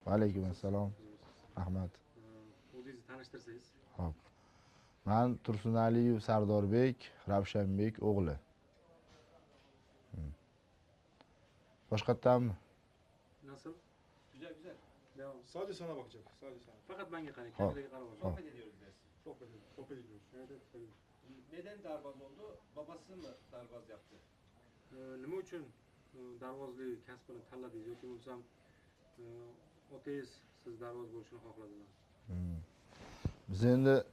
Alaykum assalom. Rahmat. O'zingizni tanishtirsangiz. Xo'p. Men Tursunaliyev Sardorbek Ravshanbek o'g'li. Boshqatdanmi? Nasıl? Güzel güzel. Devam. Sadece sana bakacak. Sadece sana. Fakat ben qarang, Hop. kameraga qarab olun. Sohbet ediyoruz biraz. Sohbet ediyoruz. Evet, evet. Neden darbaz oldu? Babası mı darbaz yaptı? Nima uchun darvozlik kasbini tanladingiz yoki bo'lmasam otangiz siz darvoz bo'lishini xohladilar? Biz endi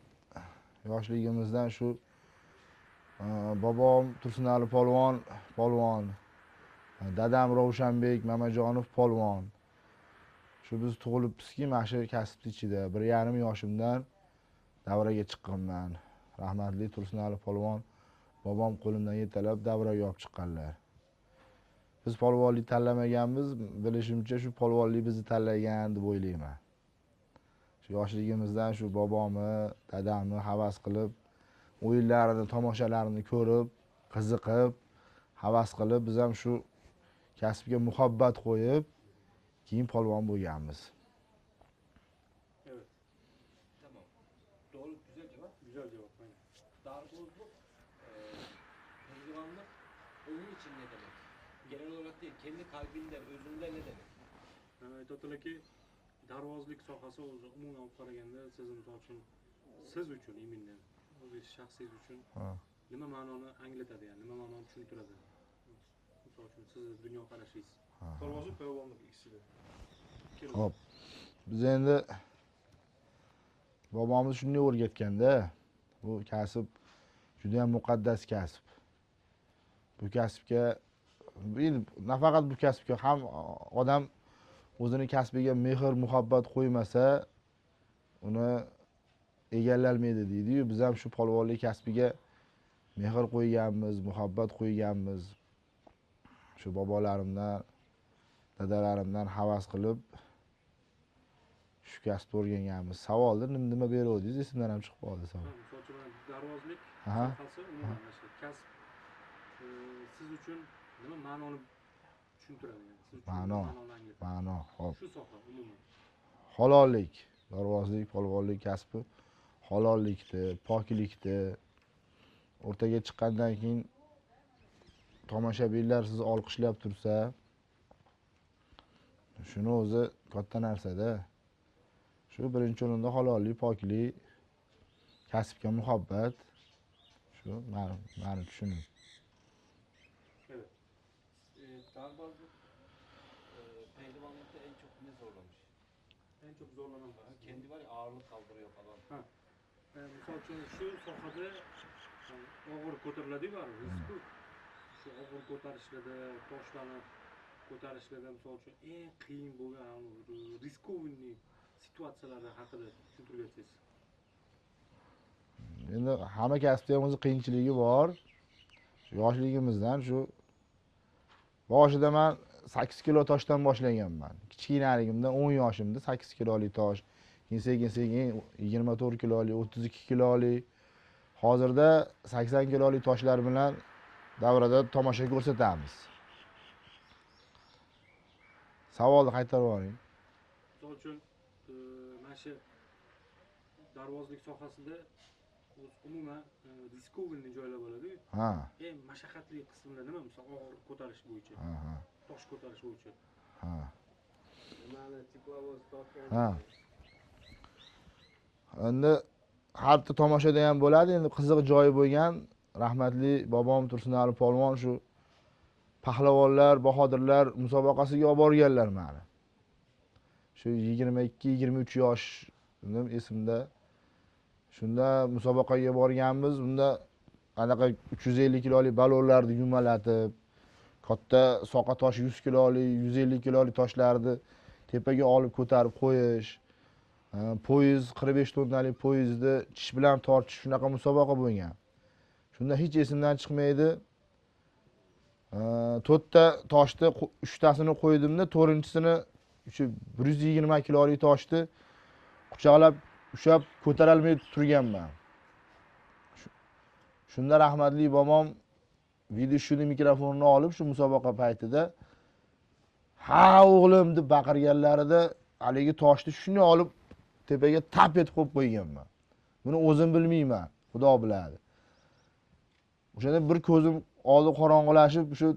yoshligimizdan shu bobom Tursunali polvon, dadam Ravshanbek Mamajonov polvon. Shu biz tug'ilibmizki, mana shu kasbning ichida 1,5 yoshimdan davraga chiqqanman. Rahmatli Tursunali polvon bobom qo'limdan yetalab davraga olib chiqqanlar. Biz polvonlik tanlamaganmiz, bilishimcha shu polvonlik bizni tanlagan deb o'ylayman. Shu yoshligimizdan shu bobomi, dadamni havas qilib, o'yinlarini, tomoshalarini ko'rib, qiziqib, havas qilib, biz ham shu kasbga muhabbat qo'yib, keyin polvon bo'lganmiz. Evet. Tamam. Doğru, güzel cevap. Güzel cevap. Aynen. Darbozluk, pehlivanlık onun için ne demek? Genel olarak değil, kendi kalbinde, özünde ne demek? Aytadilarki, darvozlik sohasi o'zi umuman olib qaraganda siz misol uchun siz uchun imindan o'zingiz shaxsiy uchun nima ma'noni anglatadi, ya'ni nima ma'noni tushuntiradi? Misol uchun sizni dunyoqarashingiz. Parvozluk, pehlivanlık ikisi de. Hop. Biz endi bobomiz shunday o'rgatganda, bu kasb juda ham muqaddas kasb. Bu kasbga nafaqat bu kasbga ham odam o'zini kasbiga mehr, muhabbat qo'ymasa, uni egallayolmaydi deydi-yu. Biz ham shu polvonlik kasbiga mehr qo'yganmiz, muhabbat qo'yganmiz. Shu bobolarimdan, dadalarimdan havas qilib shu kasbni o'rganganmiz. Savolni nima beruvdingiz? Esimdan ham chiqib qoldi savol. Misol uchun darvozlik Aha. sohasi umuman mana shu kasb siz uchun nima ma'noni tushuntiradi, ya'ni siz uchun Ma'no. nima ma'noni anglatadi? Ma'no, hop. Shu soha umuman. Halollik, darvozlik, polvonlik kasbi halollikda, poklikda o'rtaga chiqqandan keyin tomoshabinlar sizni olqishlab tursa, shuni o'zi katta narsa-da. Shu birinchi o'rinda halollik, poklik, kasbga muhabbat. Shu meni tushunim. Evet. Darbazlık, pehlivanlıkta en çok ne zorlamış? En çok zorlanan var. Kendi var ya, ağırlık kaldırıyor falan. Misol uchun shu sohada og'ir ko'tariladi-ku, risk. Shu og'ir ko'tarishlarda, toshlarni ko'tarishlarda misol uchun eng qiyin bo'lgan riskovniy situatsiyalar haqida tushuntirib bersangiz. Endi hamma kasbda ham o'z qiyinchiligi bor. Yoshligimizdan shu boshida men 8 kilo toshdan boshlaganman. Kichkinaligimda 10 yoshimda 8 kilolik tosh, keyin sekin 24 kilolik, 32 kilolik. Hozirda 80 kilolik toshlar bilan davrada tomosha ko'rsatamiz. Savolni qaytarib yuboring. Misol uchun mana shu darvozlik sohasida umuman riskovniy joylar bo'ladi-ku. Ha, Eng mashaqqatli qismlar nima? Misol og'ir ko'tarish bo'yicha, ha, tosh ko'tarish bo'yicha. ha. Nimani, tiplovoz, tosh. Ha. Endi har bitta tomoshada ham bo'ladi. Endi qiziq joyi bo'lgan rahmatli bobom Tursunali polvon shu pahlavonlar, bahodirlar musobaqasiga olib borganlar meni. Shu 22-23 yoshim esimda. Shunda musobaqaga borganmiz. Unda anaqa 350 kilolik balonlarni yumalatib, katta soqa tosh 100 kilolik, 150 kilolik toshlarni tepaga olib ko'tarib qo'yish. Poyezd 45 tonnalik poyezdni tish bilan tortish, shunaqa musobaqa bo'lgan. Shunda hech esimdan chiqmaydi. 4 ta toshni 3 tasini qo'ydimda, 4-chisini shu 120 kilolik toshni quchoqlab ushlab ko'tara olmay turganman. Shunda rahmatli bobom video mikrofonini olib shu musobaqa paytida "Ha o'g'lim" deb baqirganlarida haligi toshni shunday olib tepaga tap etib qo'yib qo'yganman. Buni o'zim bilmayman, Xudo biladi. O'shanda bir ko'zim oldi qorong'ulashib, shu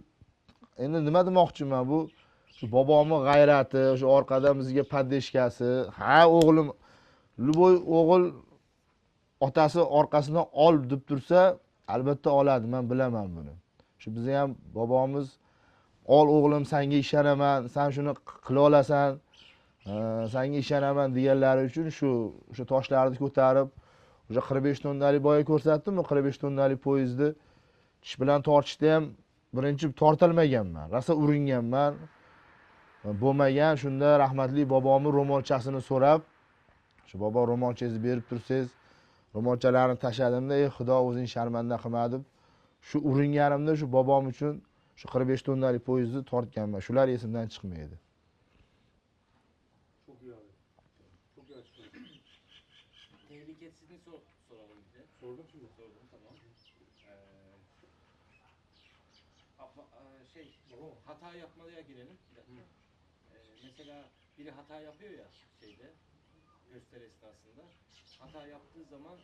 endi nima demoqchiman, bu shu bobomning g'ayrati, shu orqada bizga paddeshkasi, ha o'g'lim, Luboy o'g'il otasi orqasidan ol deb tursa, albatta oladi, men bilaman buni. Shu bizni ham bobomiz ol o'g'lim, senga ishonaman, sen shuni qila olasan, senga ishonaman deganlari uchun shu toshlarni ko'tarib, o'sha 45 tonnalik boya ko'rsatdim, 45 tonnalik poyezdni tish bilan tortishda ham birinchi tortilmaganman, rosa uringanman. Bo'lmagan, shunda rahmatli bobomning ro'molchasini so'rab, shu bobo ro'molchangizni berib tursangiz, ro'molchalarni tashladimda, ey Xudo o'zing sharmanda qilma deb, shu uringanimda shu bobom uchun shu 45 tonnalik poyezdni tortganman. Shular esimdan chiqmaydi. Çok iyi abi. Çok iyi açıkladı. Tehlikesini soralım bize. Sordum şimdi. Sordum, tamam. Şey, hata yapmalıya girelim. Bir dakika. Mesela biri hata yapıyor ya şeyde, gösteri esnasında. Hata yaptığı zaman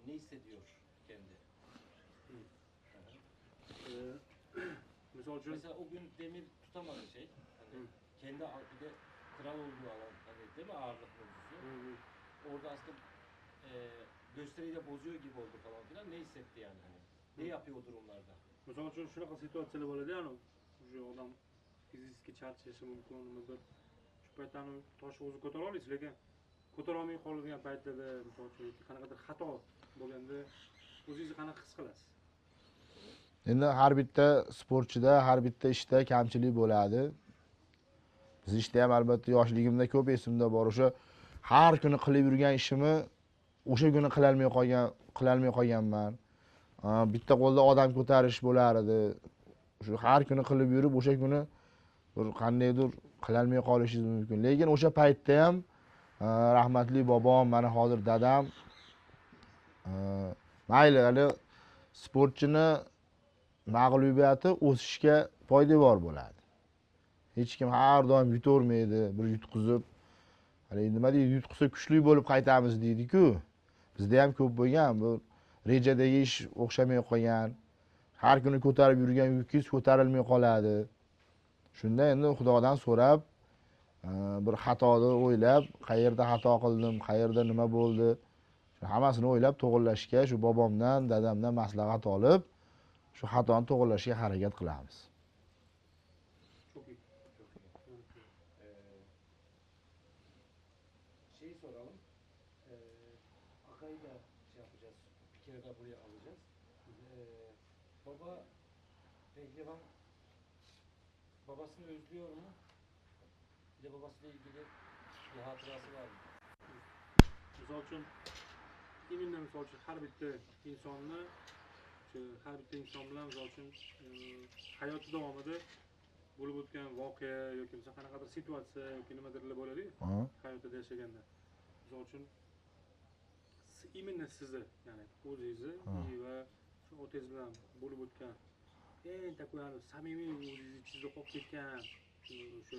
ne hissediyor kendi? Misal için Mesela o gün demir tutamadı şey. Hani kendi bir de kral olduğu alan, hani değil mi, ağırlık mevzusu? Orada aslında gösteriyi de bozuyor gibi oldu falan filan. Ne hissetti yani hani? Ne yapıyor o durumlarda? misal için shunaqa situatsiyalar bo'ladi, ya'ni o'sha odam fizически charchashi mumkin, nimadir. Shu paytda toshni o'zi ko'tara olasiz, lekin ko'tara olmay qoladigan paytlarda, misol uchun qanaqadir xato bo'lganda o'zingizni qanaqa his qilasiz? Endi har bitta sportchida, har bitta ishda kamchilik bo'ladi. Biz ishda ham albatta yoshligimda ko'p esimda bor. O'sha har kuni qilib yurgan ishimni o'sha kuni qilolmay qolganman. Bitta qo'lda odam ko'tarish bo'lar edi. Shu har kuni qilib yurib, o'sha kuni bir qandaydir qilolmay qolishingiz mumkin. Lekin o'sha paytda ham rahmatli bobom, mana hozir dadam mayli, hali sportchini mag'lubiyati o'sishga poydevor bo'ladi. Hech kim har doim yutavermaydi, bir yutqizib, hali nima deydi, yutqizsa kuchli bo'lib qaytamiz deydi-ku. Bizda ham ko'p bo'lgan, bu rejadagi ish o'xshamay qolgan. Har kuni ko'tarib yurgan yukingiz ko'tarilmay qoladi. Shunda endi Xudodan so'rab, bir xatoni o'ylab, qayerda xato qildim, qayerda nima bo'ldi, hammasini o'ylab to'g'rilashga, shu bobomdan, dadamdan maslahat olib, shu xatoni to'g'rilashga harakat qilamiz. Çok iyi. Şeyi soralım. Akay'ı da şey yapacağız. Bir kere daha buraya alacağız. Baba pehlivan babasını özlüyor mu? Bir de babasıyla ilgili bir hatırası var mı? Misal uchun iminda misol uchun har bitta insonni har bitta inson bilan misol uchun hayoti davomida bo'lib o'tgan voqea yoki bo'lmasa qanaqadir situatsiya yoki nimadirlar bo'ladi-yu hayotida yashaganda. Misol uchun iminda sizni, ya'ni o'zingizni va shu otangiz bilan bo'lib o'tgan eng такой samimiy o'zingizni ichingizda qolib ketgan o'sha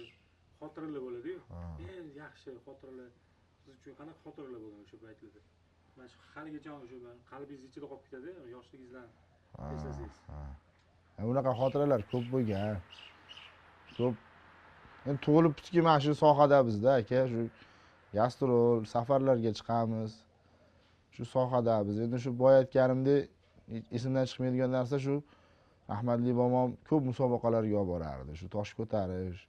xotiralar bo'ladi-yu. Eng yaxshi xotiralar siz uchun qanaqa xotiralar bo'lgan o'sha paytlarda? Mana shu haligacha o'sha qalbingiz ichida qolib ketadi, yoshligingizdan eslasangiz. Bunaqa xotiralar ko'p bo'lgan. Ko'p. Endi tug'ilib bitgan mana shu sohada bizda aka, shu gastrol, safarlarga chiqamiz. Shu sohada biz endi shu boyatganimdek esimdan chiqmaydigan narsa shu, rahmatli bobom ko'p musobaqalarga olib borardi. Shu tosh ko'tarish,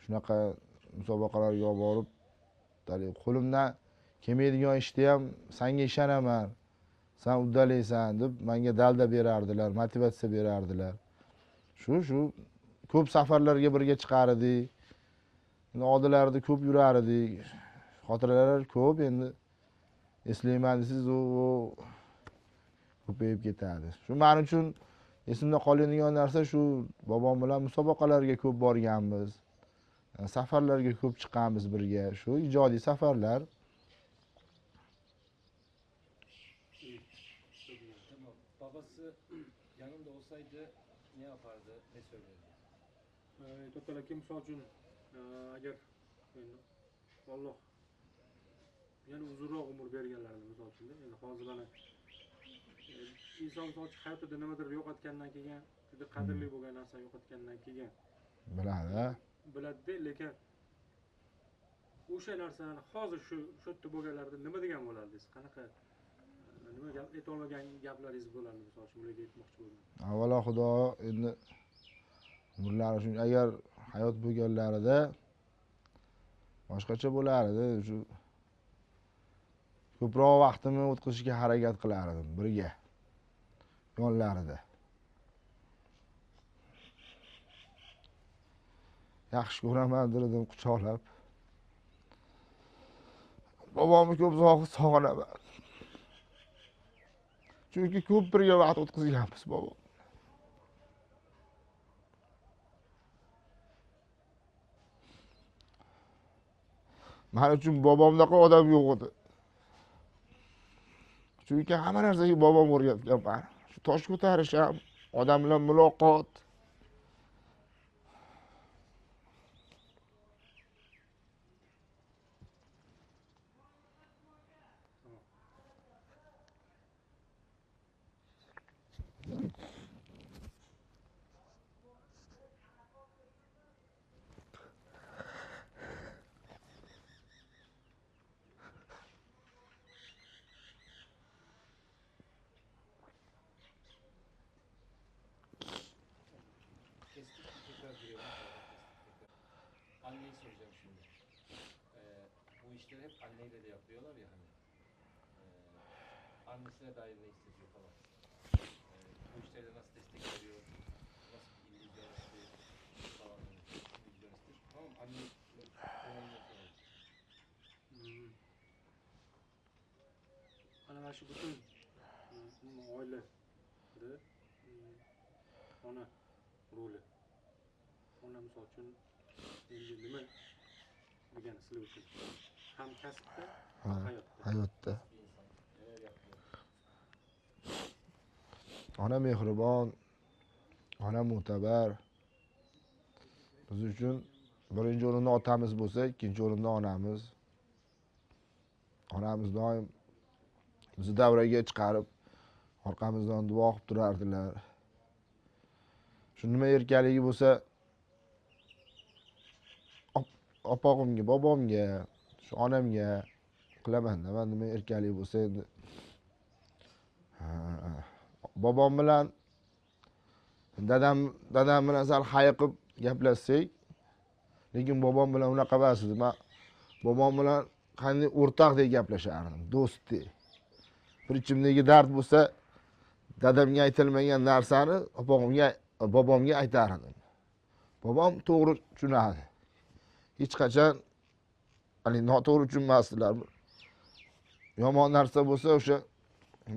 shunaqa musobaqalarga olib borib, qo'limdan kelmaydigan ishda ham senga ishonaman, sen uddalaysan deb menga dalda berardilar, motivatsiya berardilar. Shu ko'p safarlarga birga chiqar edik. Endi oldilarida ko'p yurar edik. Xotiralar ko'p, endi eslayman desangiz u ko'payib ketadi. Shu men uchun esimda qoladigan narsa shu, bobom bilan musobaqalarga ko'p borganmiz. Safarlarga ko'p chiqqanmiz birga. Shu ijodiy safarlar. Tamam. Babası yanında olsaydı ne yapardı, ne söylerdi? To'xtal aka, misol uchun agar Alloh yana uzunroq umr berganlarini misol uchun endi hozir mana inson misol uchun hayotida nimadir yo'qotgandan keyin juda qadrli bo'lgan narsani yo'qotgandan keyin biladi. biladida, lekin o'sha narsani hozir shu yerda bo'lganlarida nima degan bo'ladi siz? Qanaqa nima gap aytolmagan gaplaringiz bo'ladi misol uchun ularga aytmoqchi bo'lgan? Avvalo Xudo endi umrlari uchun agar hayot bo'lganlarida boshqacha bo'lardi. Shu ko'proq vaqtimni o'tkazishga harakat qilardim birga. Yonlarida. Yaxshi ko'raman dedim quchoqlab. Bobomni ko'p sog'inaman. Chunki ko'p birga vaqt o'tkazganmiz bobo. Men uchun bobomdaqa odam yo'q edi. Chunki hamma narsaga bobom o'rgatgan meni. Shu tosh ko'tarish ham, odam bilan muloqot. Kestik tekrar giriyorum. Anneyi soracağım şimdi. Bu işleri hep anneyle de yapıyorlar ya hani. Annesine dair ne hissediyor falan. Bu işlere nasıl destek veriyor, nasıl bir illüzyonisttir falan. İllüzyonisttir. Tamam anne önemli sorun. Ana shu butun oilada ona roli. Ona misol uchun endi nima degani sizlar uchun? Ham kasbda, ham hayotda. Hayotda. Bir insan neler yapıyor. Ona mehribon, ona mo'tabar. Biz uchun birinchi o'rinda otamiz bo'lsa, ikkinchi o'rinda onamiz. Onamiz doim bizni davraga chiqarib, orqamizdan duo qilib turardilar. Shu nima erkaligi bo'lsa, opog'imga, bobomga, shu onamga qilaman-da. Men nima erkalik bo'lsa endi. Bobom bilan dadam bilan sal hayiqib gaplashsak, lekin bobom bilan unaqa emas edi. Men bobom bilan qanday o'rtoqdek gaplashardim, do'stdek. Bir ichimdagi dard bo'lsa, dadamga aytilmagan narsani bobomga aytardim. Bobom to'g'ri tushunadi. Hech qachon noto'g'ri tushunmasdilar. Yomon narsa bo'lsa o'sha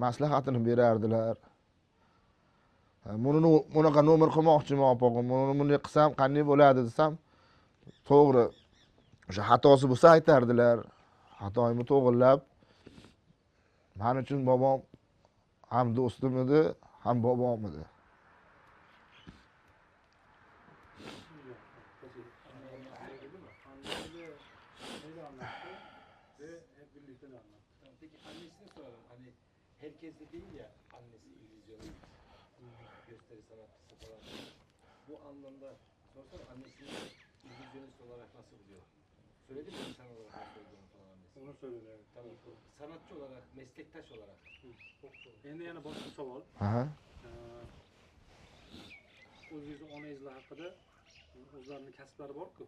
maslahatini berardilar. Bunaqa nomer qilmoqchiman opog'im. Buni qilsam qanday bo'ladi desam, to'g'ri. O'sha xatosi bo'lsa aytardilar. Xatoyimni to'g'rilab, men uchun bobom ham do'stim edi, ham bobom edi. Peki annesine soralım. Hani herkes de değil ya annesi illüzyonist, gösteri sanatçısı falan. Bu anlamda sorsana annesini illüzyonist olarak nasıl buluyor? Söyledi mi insan olarak nasıl olduğunu falan annesi? Onu söyledi. Evet. Tamam. Sanatçı olarak, meslektaş olarak. Endi yana boshqa savol. Aha. O'zingizni onangizlar haqida o'zlarining kasblari bor-ku.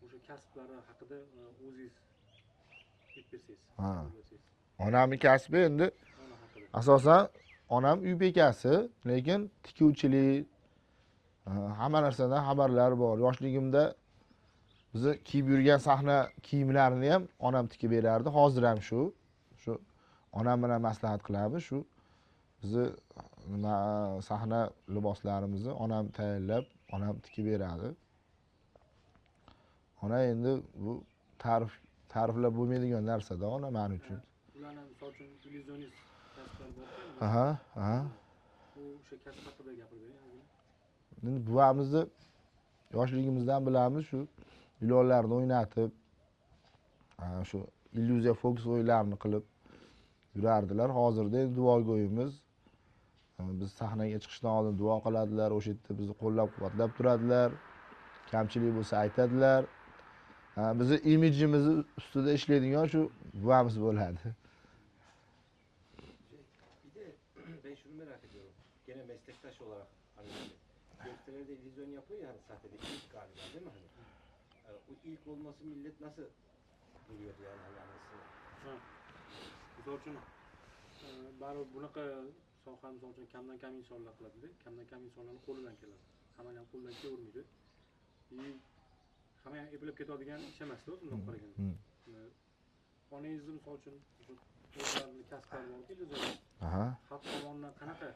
O'sha kasblari haqida o'zingiz aytib bersangiz. Ha. so'zlasangiz. Onamning kasbi endi Ona haqida. asosan onam uy bekasi, lekin tikuvchilik, hamma narsadan xabarlari bor. Yoshligimda bizni kiyib yurgan sahna kiyimlarini ham onam tikib berardi. Hozir ham shu onam bilan maslahat qilamiz. Shu bizni sahna liboslarimizni onam tayyorlab, onam tikib beradi. Ona endi bu ta'riflab bo'lmaydigan narsa-da ona men uchun. Ularni misol uchun illüzyonist kasblar bor-ku. Aha. Bu o'sha kasb haqida gapirib bering. Endi buvamizni yoshligimizdan bilamiz, shu ilonlarni o'ynatib, shu illyuziya fokus o'yinlarini qilib yurardilar. Hozirda endi duogo'yimiz. Biz sahnaga chiqishdan oldin duo qiladilar, o'sha yerda bizni qo'llab-quvvatlab turadilar. Kamchilik bo'lsa aytadilar. Bizni imijimiz ustida ishlaydigan shu buvamiz bo'ladi. Bir de ben şunu merak ediyorum. Gene meslektaş olarak hani gösterilerde illüzyon yapıyor ya hani sahnede ilk galiba değil mi hani? O ilk olması millet nasıl buluyordu yani hani anasını? Misol uchun baribir bunaqa soha misol uchun kamdan kam insonlar qiladida, kamdan kam insonlarni qo'lidan keladi. Hammani ham qo'lidan kelavermaydi. Hamma ham eplab ketadigan ish emasda o'zimdan qaraganda. Onangizni misol uchun o'zlarini kasblari borki, illyuzion. Aha. Xalq tomonidan qanaqa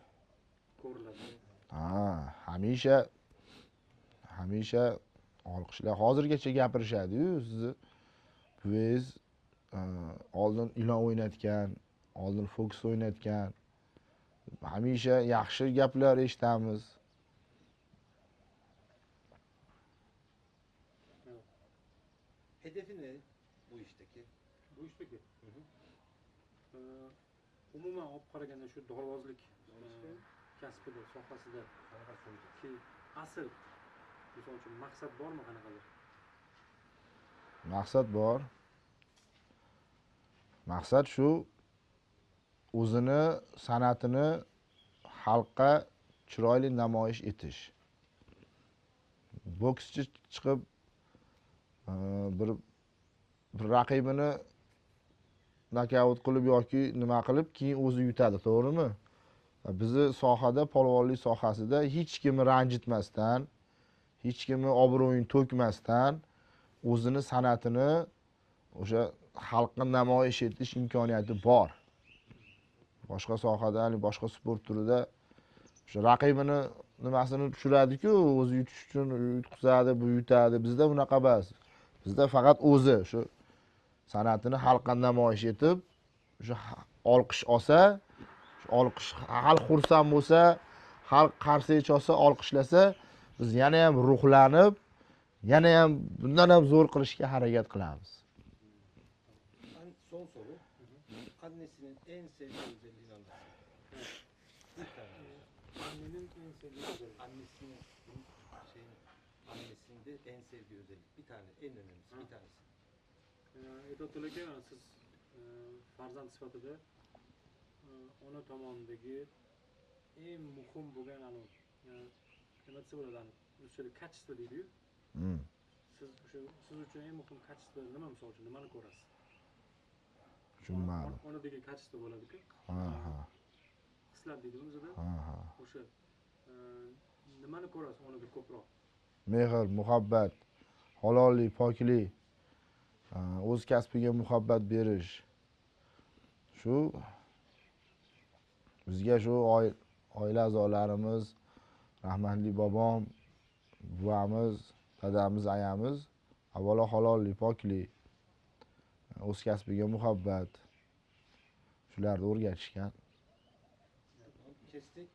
ko'riladi? Hamisha olqishlar hozirgacha gapirishadi-yu, sizni buvingiz oldin ilon o'ynatgan, oldin fokus o'ynatgan. Hamisha yaxshi gaplar eshitamiz. Hedefi ne bu işteki? Bu ishdagi umuman olib qaraganda shu dorvozlik kasbida, sohasida ki asl misol uchun maqsad bormi qanaqadir? Maqsad bor. Maqsad shu o'zini san'atini xalqqa chiroyli namoyish etish. Bokschi chiqib bir raqibini nokaut qilib yoki nima qilib keyin o'zi yutadi, to'g'rimi? Bizni sohada, polvonlik sohasida hech kimni ranjitmasdan, hech kimni obro'yini to'kmasdan o'zini san'atini o'sha xalqqa namoyish etish imkoniyati bor. Boshqa sohada, boshqa sport turida o'sha raqibini nimasini tushiradi-ku, o'zi yutish uchun yutqizadi, bu yutadi. Bizda bunaqa emas. Bizda faqat o'zi shu san'atini xalqqa namoyish etib, o'sha olqish olsa, shu olqish xalq xursand bo'lsa, xalq qarsak olsa, olqishlasa, biz yana ham ruhlanib, yana ham bundan ham zo'r qilishga harakat qilamiz. Son soru. Annesinin en sevdiği özelliğini anlatsın. Bir tane. Annenin en sevdiği özellik. Annesinin annesinde en sevdiği özellik. Bir tane. En önemlisi. Bir tanesi. Aytadilarki, siz farzand sifatida ona tomonidagi eng muhim bo'lgan nima desa bo'ladi, ruschada kачество deydi-yu. Siz uchun eng muhim kачество nima, misol uchun nimani ko'rasiz? Tushunmadim. Onadagi kачество bo'ladi-ku. Hislar deydi bizda. O'sha nimani ko'rasiz onada ko'proq? Mehr, muhabbat, halollik, poklik, o'z kasbiga muhabbat berish. Shu bizga shu oila a'zolarimiz, rahmatli bobom, buvamiz, dadamiz, ayamiz avvalo halollik, poklik, o'z kasbiga muhabbat shularni o'rgatishgan. Kestik.